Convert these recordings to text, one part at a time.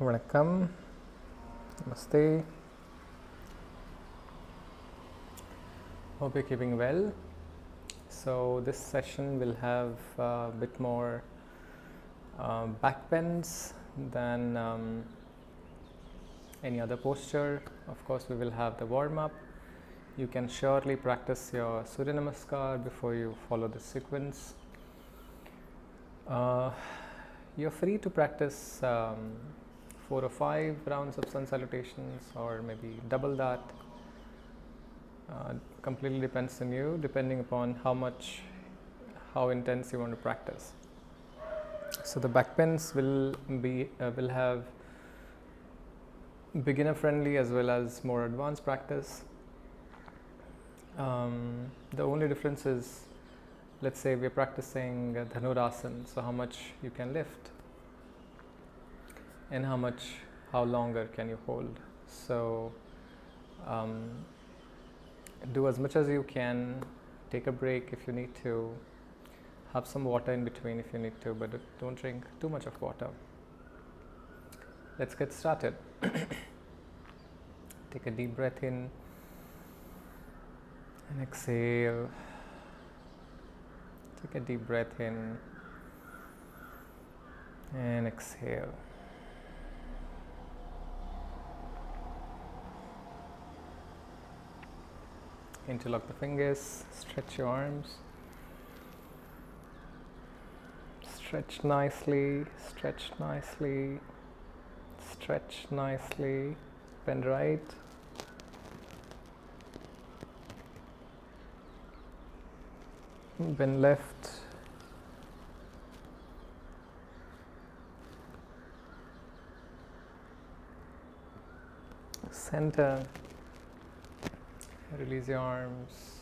Vanakkam, Namaste. Hope you're keeping well. So this session will have a bit more back bends than any other posture. Of course, we will have the warm up. You can surely practice your surya namaskar before you follow the sequence. You're free to practice 4 or 5 rounds of sun salutations, or maybe double that. Completely depends on you, depending upon how intense you want to practice. So the back bends will have beginner friendly as well as more advanced practice. The only difference is, let's say we're practicing dhanurasana, so how much you can lift and how longer can you hold. So do as much as you can, take a break if you need to, have some water in between if you need to, but don't drink too much of water. Let's get started. Take a deep breath in and exhale. Take a deep breath in and exhale. Interlock the fingers, stretch your arms. Stretch nicely, stretch nicely, stretch nicely. Bend right. Bend left. Center. Release your arms.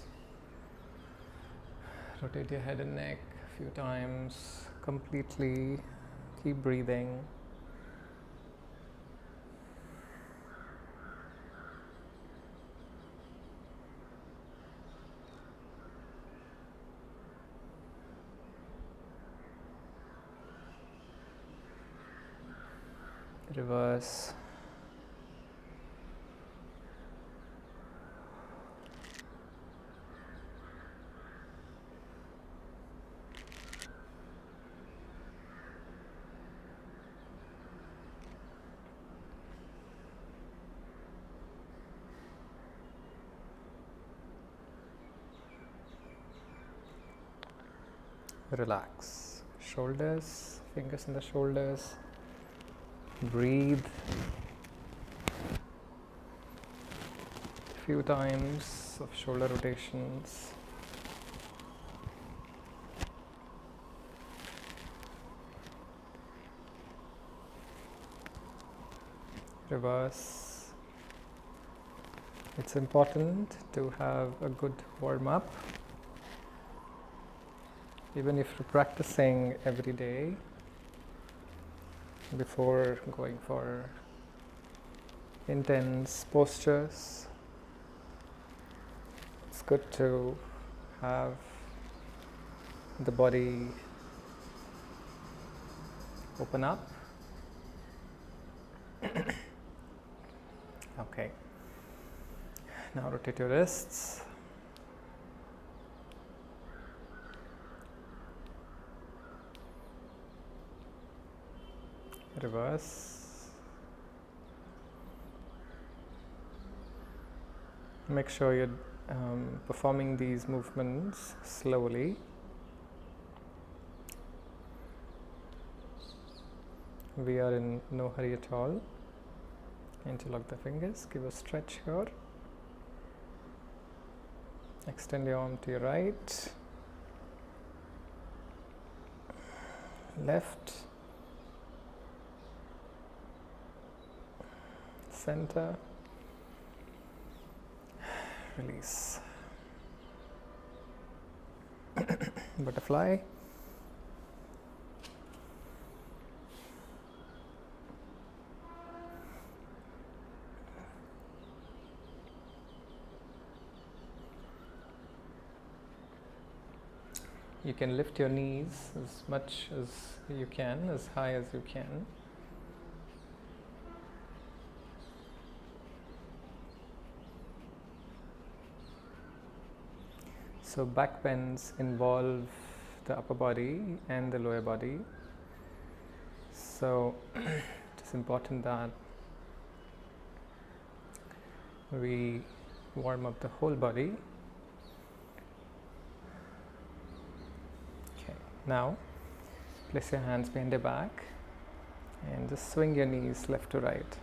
Rotate your head and neck a few times completely. Keep breathing. Reverse. Relax. Shoulders, fingers in the shoulders. Breathe. A few times of shoulder rotations. Reverse. It's important to have a good warm up. Even if you're practicing every day, before going for intense postures, it's good to have the body open up. Okay. Now rotate your wrists. Reverse. Make sure you're performing these movements slowly. We are in no hurry at all. Interlock the fingers, give a stretch here. Extend your arm to your right, left, center, release. Butterfly. You can lift your knees as much as you can, as high as you can. So back bends involve the upper body and the lower body. So it's important that we warm up the whole body. Okay, now place your hands behind your back and just swing your knees left to right.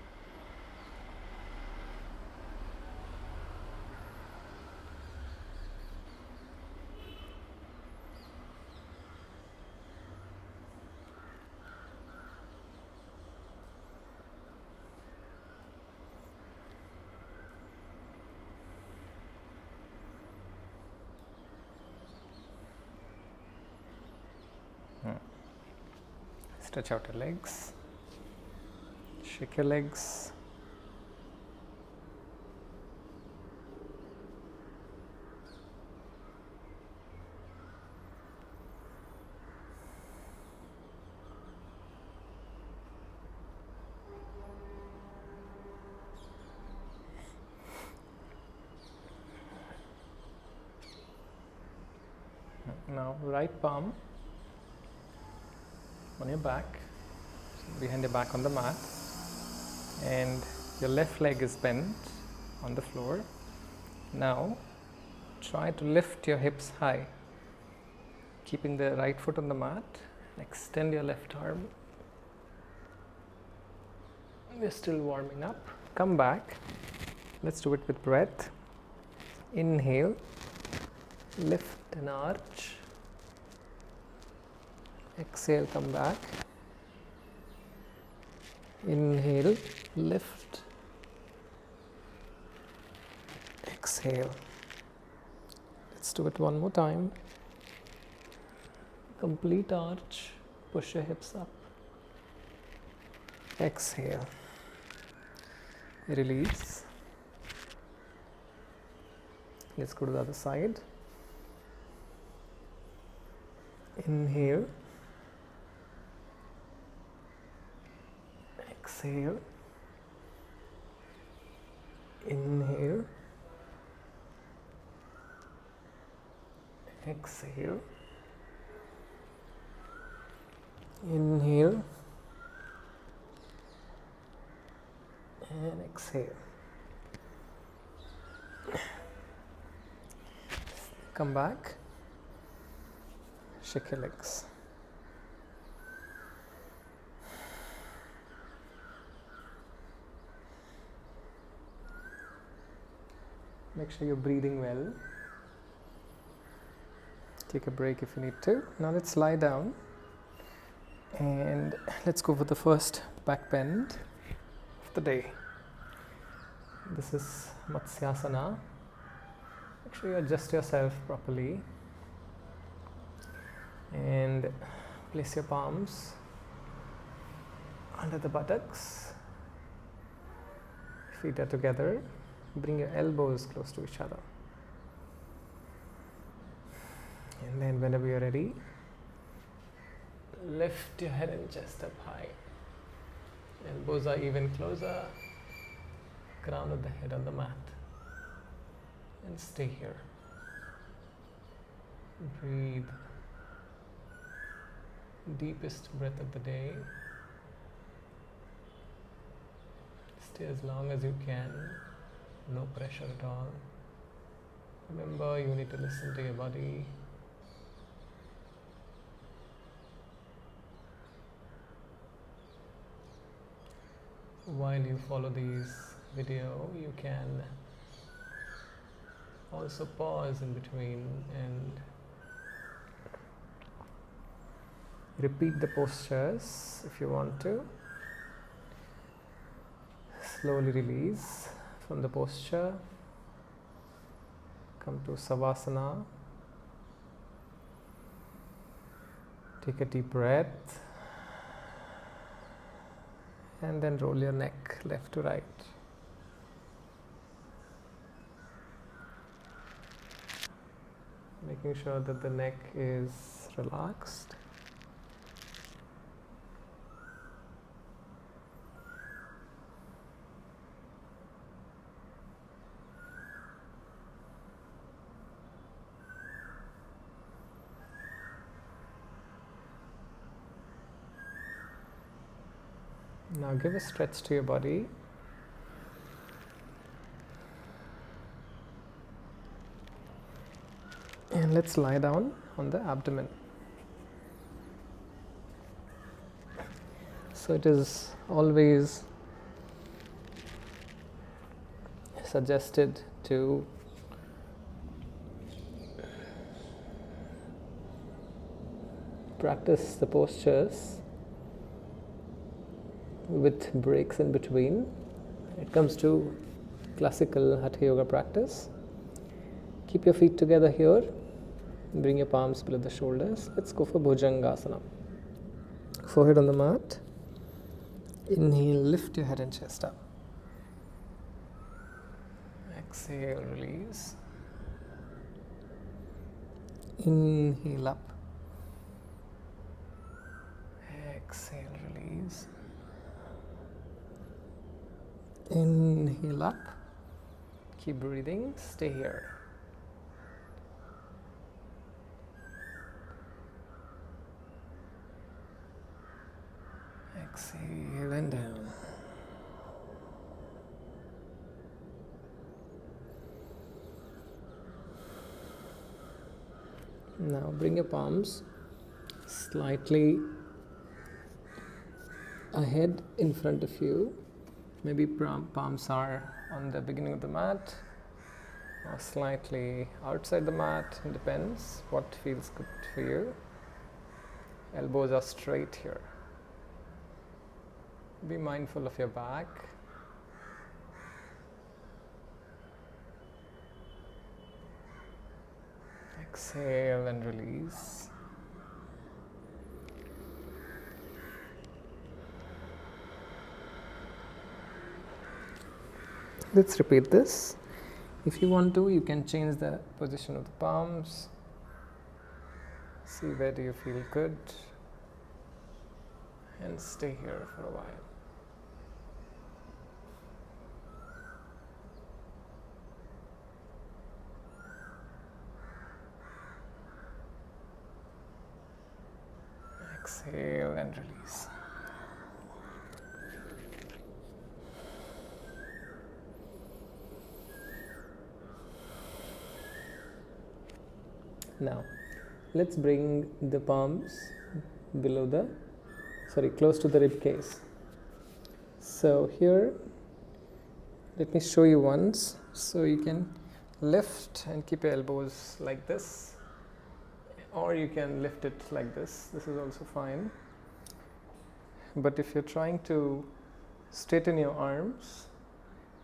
Stretch out your legs, shake your legs. Now right palm on your back, behind your back on the mat, and your left leg is bent on the floor. Now try to lift your hips high, keeping the right foot on the mat. Extend your left arm. We're still warming up. Come back. Let's do it with breath. Inhale, lift and arch. Exhale, come back. Inhale, lift. Exhale. Let's do it one more time. Complete arch. Push your hips up. Exhale. Release. Let's go to the other side. Inhale. Exhale. Inhale. Exhale. Inhale. And exhale. Come back. Shake your legs. Make sure you're breathing well. Take a break if you need to. Now let's lie down and let's go for the first back bend of the day. This is Matsyasana. Make sure you adjust yourself properly and place your palms under the buttocks. Feet are together. Bring your elbows close to each other. And then whenever you're ready, lift your head and chest up high. Elbows are even closer. Crown of the head on the mat. And stay here. Breathe. Deepest breath of the day. Stay as long as you can. No pressure at all. Remember, you need to listen to your body. While you follow these video, you can also pause in between and repeat the postures if you want to. Slowly release from the posture. Come to Savasana. Take a deep breath. And then roll your neck left to right. Making sure that the neck is relaxed. Now give a stretch to your body. And let's lie down on the abdomen. So it is always suggested to practice the postures with breaks in between. It comes to classical Hatha Yoga practice. Keep your feet together here. Bring your palms below the shoulders. Let's go for Bhujangasana. Forehead on the mat. Inhale, lift your head and chest up. Exhale, release. Inhale up. Exhale, release. Inhale up. Keep breathing. Stay here. Exhale and down. Now bring your palms slightly ahead in front of you. Maybe palms are on the beginning of the mat or slightly outside the mat. It depends what feels good for you. Elbows are straight here. Be mindful of your back. Exhale and release. Let's repeat this. If you want to, you can change the position of the palms. See where do you feel good. And stay here for a while. Exhale and release. Now, let's bring the palms close to the rib cage. So here, let me show you once. So you can lift and keep your elbows like this, or you can lift it like this. This is also fine. But if you're trying to straighten your arms,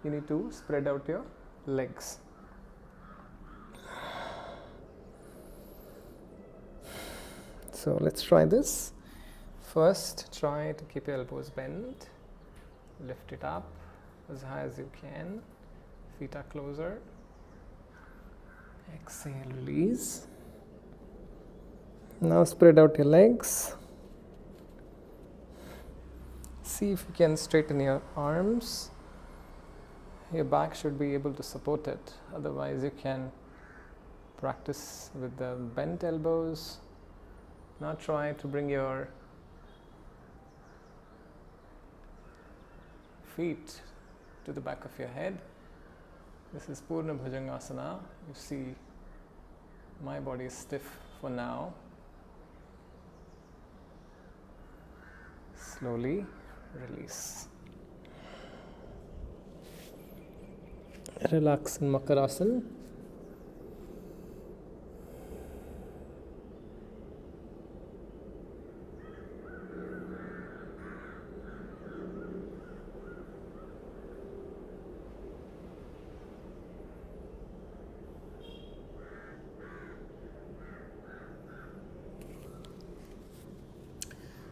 you need to spread out your legs. So let's try this. First, try to keep your elbows bent. Lift it up as high as you can. Feet are closer. Exhale, release. Now spread out your legs. See if you can straighten your arms. Your back should be able to support it. Otherwise, you can practice with the bent elbows. Now try to bring your feet to the back of your head. This is Purna Bhujangasana. You see my body is stiff for now. Slowly release. Relax in Makarasana.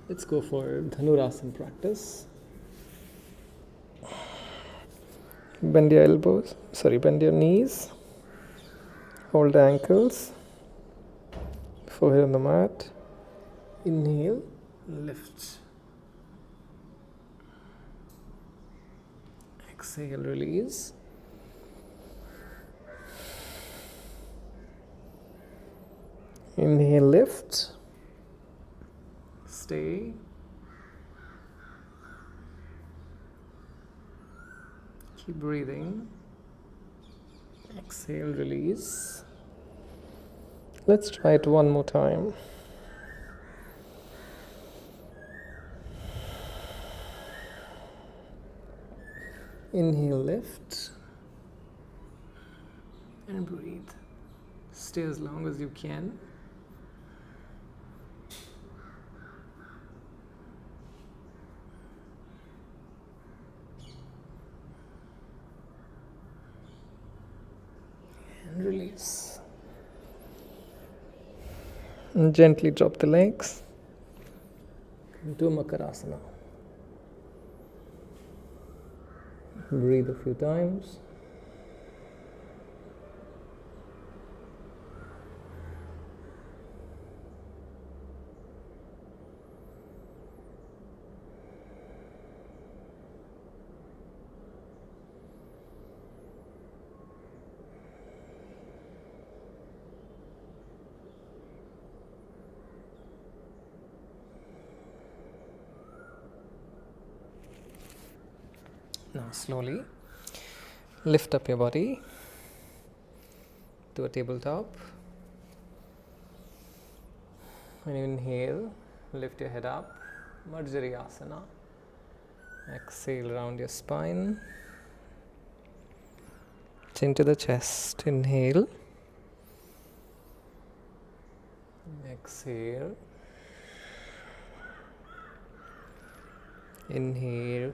Let's go for Dhanurasana practice. Bend your knees. Hold the ankles. Forehead on the mat. Inhale, lift. Exhale, release. Inhale, lift. Stay. Keep breathing. Exhale, release. Let's try it one more time. Inhale, lift. And breathe. Stay as long as you can. And release. And gently drop the legs into Makarasana. Breathe a few times. Now slowly lift up your body to a tabletop. When you inhale, lift your head up, Marjariyasana. Exhale, round your spine. Chin to the chest. Inhale. Exhale. Inhale.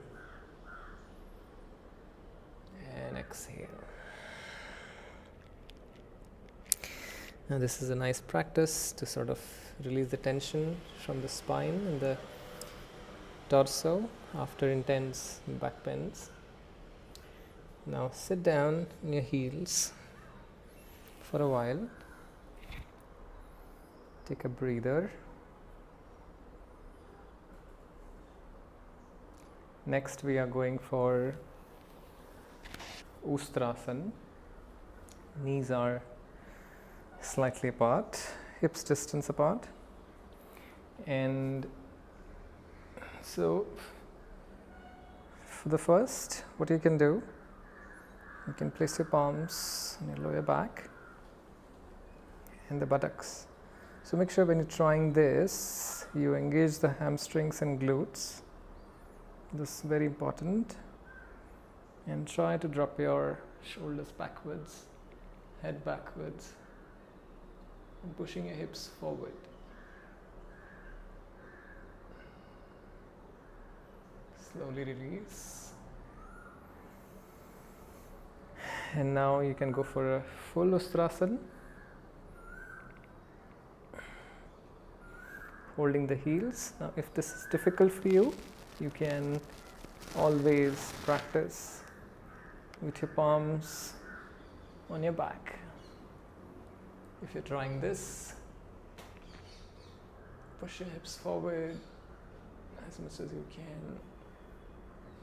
And exhale. Now this is a nice practice to sort of release the tension from the spine and the torso after intense back bends. Now sit down on your heels for a while. Take a breather. Next we are going for Ustrasana. Knees are slightly apart, hips distance apart. And so for the first, what you can do, you can place your palms on your lower back and the buttocks. So make sure when you're trying this, you engage the hamstrings and glutes. This is very important. And try to drop your shoulders backwards, head backwards, and pushing your hips forward. Slowly release. And now you can go for a full Ustrasana. Holding the heels. Now if this is difficult for you, you can always practice with your palms on your back. If you're trying this, push your hips forward as much as you can.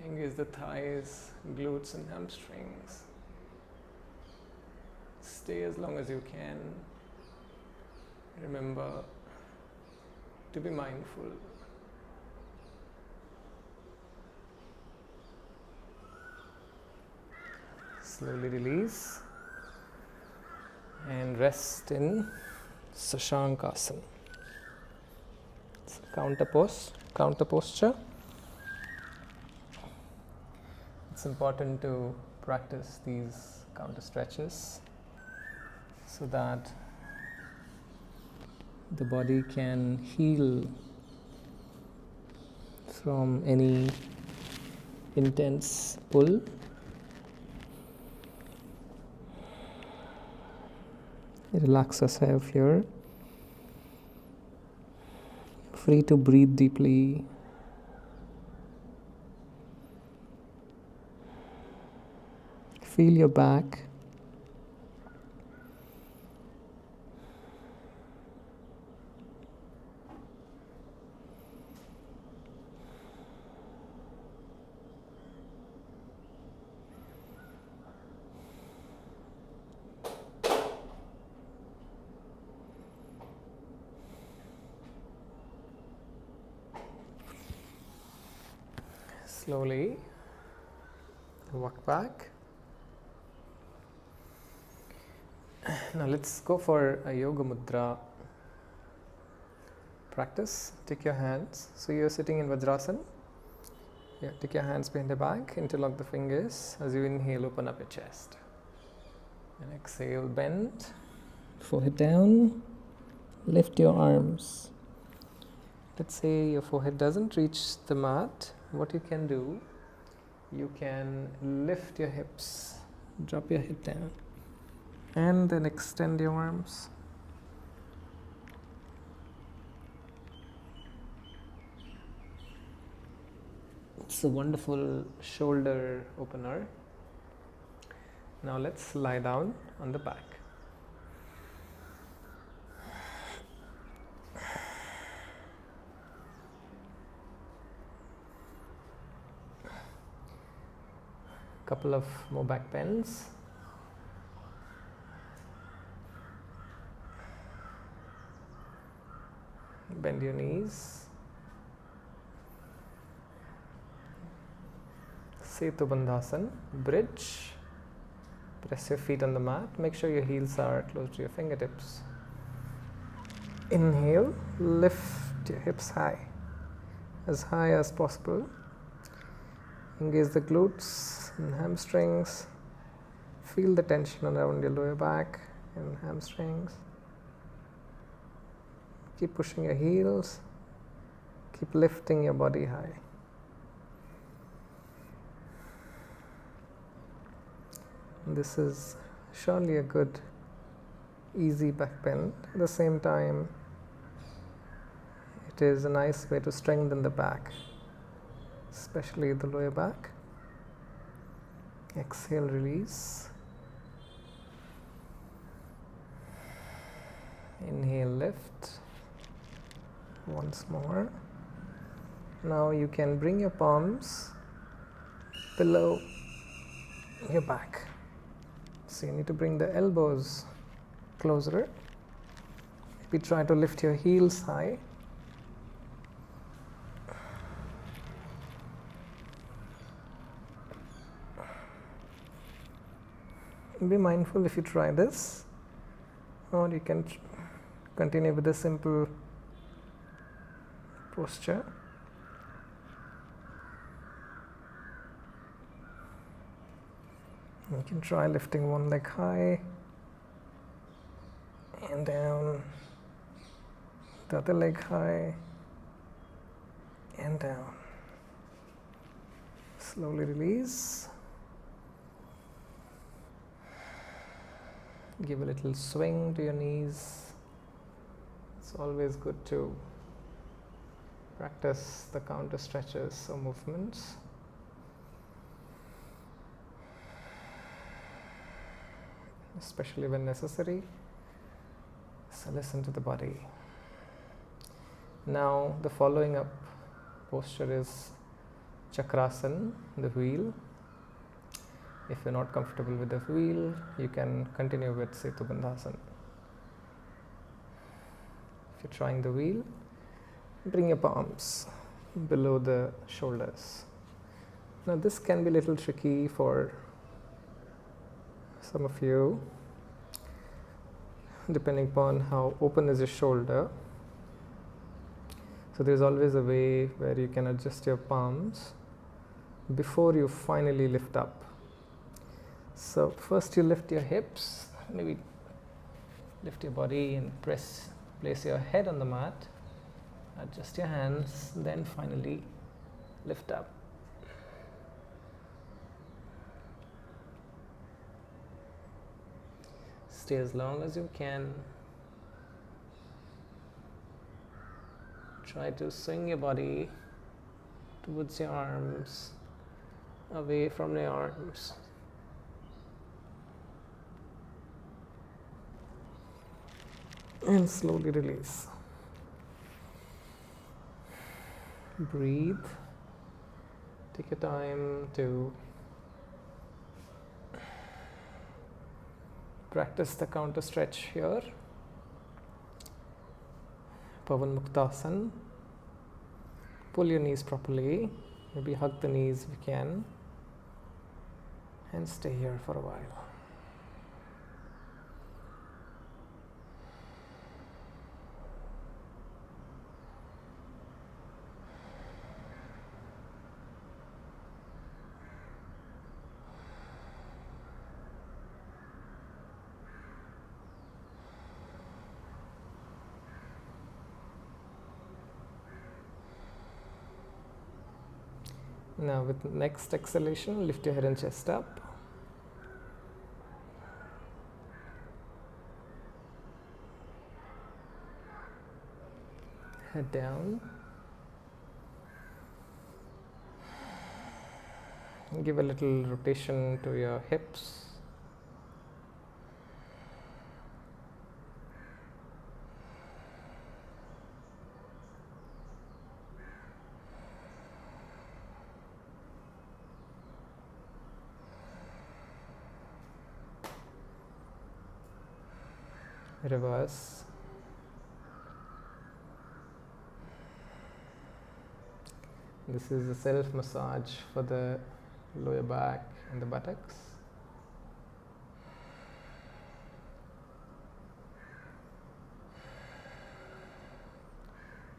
Engage the thighs, glutes and hamstrings. Stay as long as you can. Remember to be mindful. Slowly release and rest in Sashankasana. It's a counter posture. It's important to practice these counter stretches so that the body can heal from any intense pull. Relax yourself here. Free to breathe deeply. Feel your back. Slowly Walk back. Now let's go for a yoga mudra practice. Take your hands. So you're sitting in Vajrasana. Yeah, take your hands behind the back, interlock the fingers. As you inhale, open up your chest. And exhale, bend. Forehead down. Lift your arms. Let's say your forehead doesn't reach the mat. What you can do, you can lift your hips, drop your head down, and then extend your arms. It's a wonderful shoulder opener. Now let's lie down on the back. Couple of more back bends. Bend your knees. Setu Bandhasana, bridge. Press your feet on the mat. Make sure your heels are close to your fingertips. Inhale, lift your hips high as possible. Engage the glutes and hamstrings. Feel the tension around your lower back and hamstrings. Keep pushing your heels. Keep lifting your body high. This is surely a good, easy back bend. At the same time, it is a nice way to strengthen the back, especially the lower back. Exhale, release. Inhale, lift. Once more. Now you can bring your palms below your back. So you need to bring the elbows closer. Maybe try to lift your heels high. Be mindful if you try this, or you can continue with a simple posture. You can try lifting one leg high and down, the other leg high and down. Slowly release. Give a little swing to your knees. It's always good to practice the counter stretches or movements. Especially when necessary. So listen to the body. Now the following up posture is Chakrasana, the wheel. If you're not comfortable with the wheel, you can continue with Setu Bandhasana. If you're trying the wheel, bring your palms below the shoulders. Now this can be a little tricky for some of you, depending upon how open is your shoulder. So there's always a way where you can adjust your palms before you finally lift up. So first you lift your hips, maybe lift your body and place your head on the mat, adjust your hands, then finally lift up. Stay as long as you can. Try to swing your body towards your arms, away from your arms. And slowly release. Breathe. Take your time to practice the counter stretch here. Pavan Muktasana. Pull your knees properly. Maybe hug the knees if you can. and stay here for a while. Now with next exhalation, lift your head and chest up. Head down. And give a little rotation to your hips. Reverse. This is a self massage for the lower back and the buttocks.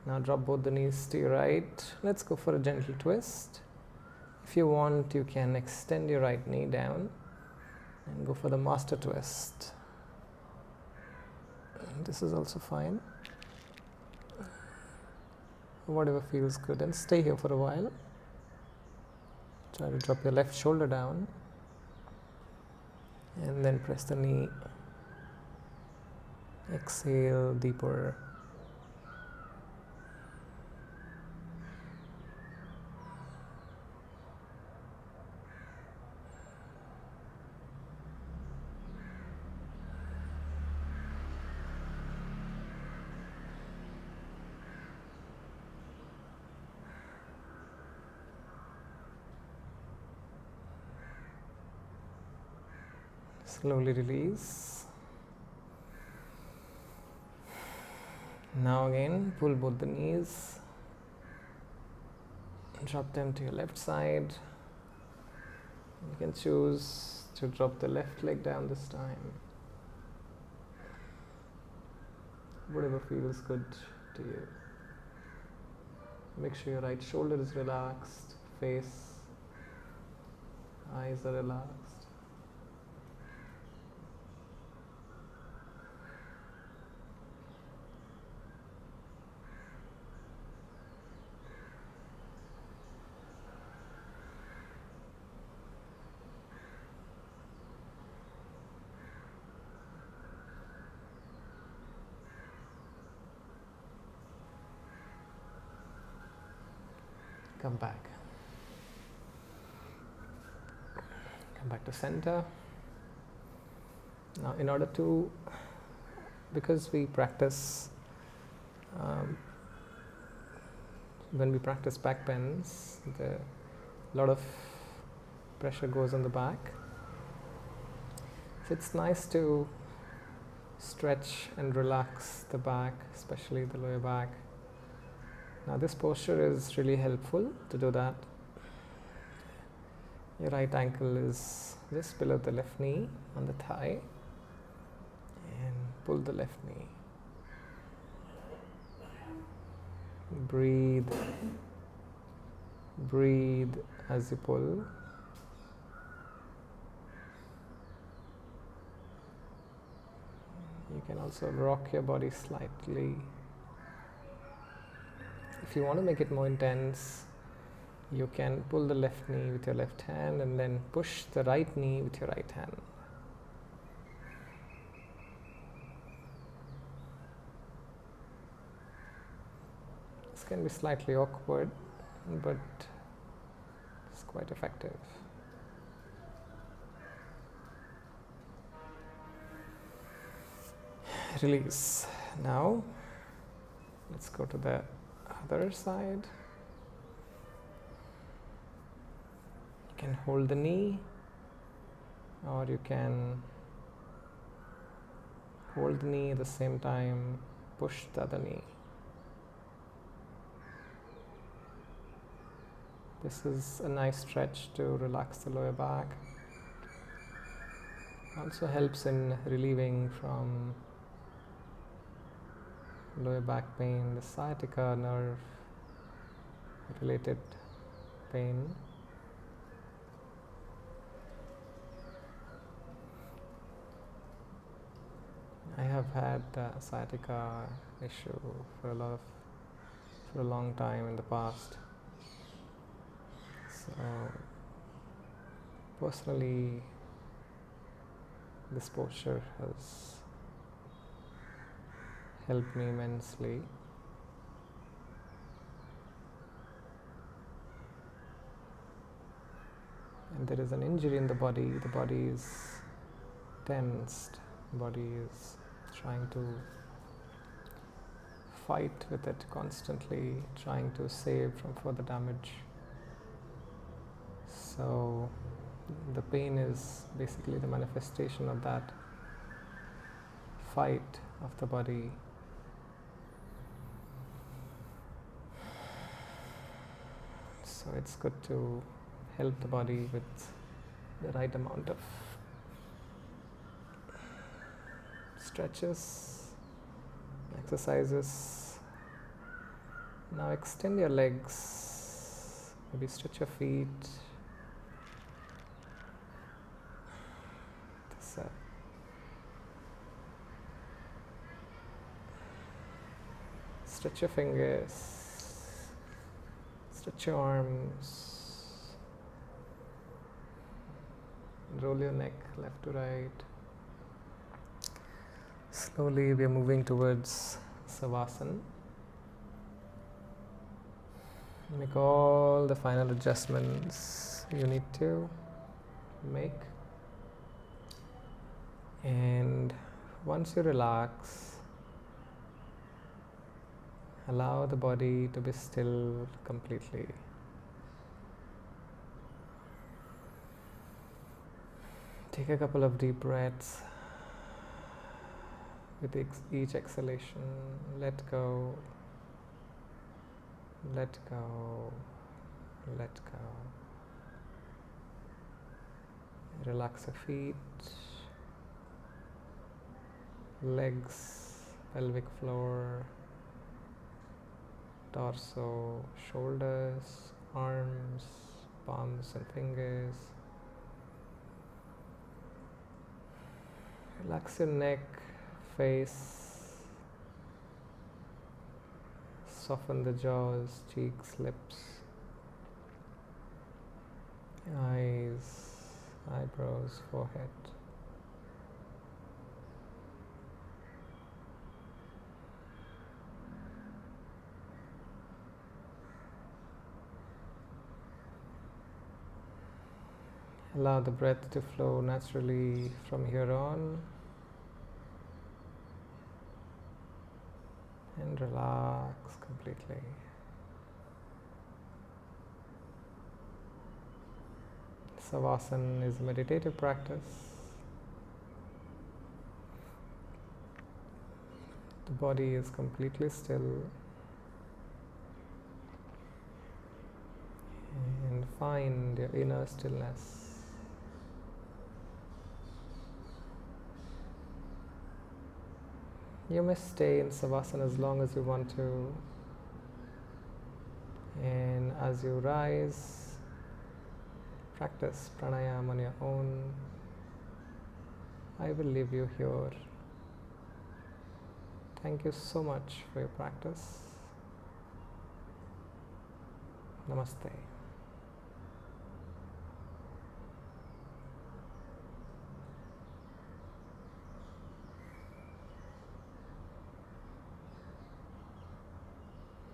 Now drop both the knees to your right. Let's go for a gentle twist. If you want, you can extend your right knee down and go for the master twist. This is also fine. Whatever feels good, and stay here for a while. Try to drop your left shoulder down and then press the knee. Exhale deeper. Slowly release. Now again, pull both the knees. Drop them to your left side. You can choose to drop the left leg down this time. Whatever feels good to you. Make sure your right shoulder is relaxed, face, eyes are relaxed. Come back. Come back to center. Now, in order to, because we practice, when we practice back bends, a lot of pressure goes on the back. So it's nice to stretch and relax the back, especially the lower back. Now this posture is really helpful to do that. Your right ankle is just below the left knee on the thigh, and pull the left knee. Breathe. Breathe as you pull. You can also rock your body slightly. If you want to make it more intense, you can pull the left knee with your left hand and then push the right knee with your right hand. This can be slightly awkward, but it's quite effective. Release. Now, let's go to the other side. You can hold the knee, or you can hold the knee at the same time, push the other knee. This is a nice stretch to relax the lower back, Also helps in relieving from lower back pain, the sciatica nerve related pain. I have had sciatica issue for a long time in the past. So personally, this posture has helped me immensely. And there is an injury in the body is tensed, the body is trying to fight with it constantly, trying to save from further damage. So the pain is basically the manifestation of that fight of the body. So it's good to help the body with the right amount of stretches, exercises. Now extend your legs, maybe stretch your feet. Stretch your fingers, stretch your arms, roll your neck left to right. Slowly we are moving towards Savasana. Make all the final adjustments you need to make. And once you relax, allow the body to be still completely. Take a couple of deep breaths. With each exhalation, let go, let go, let go. Relax your feet, legs, pelvic floor, torso, shoulders, arms, palms and fingers. Relax your neck, face, soften the jaws, cheeks, lips, eyes, eyebrows, forehead. Allow the breath to flow naturally from here on. And relax completely. Savasana is a meditative practice. The body is completely still. And find your inner stillness. You may stay in Savasana as long as you want to. And as you rise, practice pranayam on your own. I will leave you here. Thank you so much for your practice. Namaste.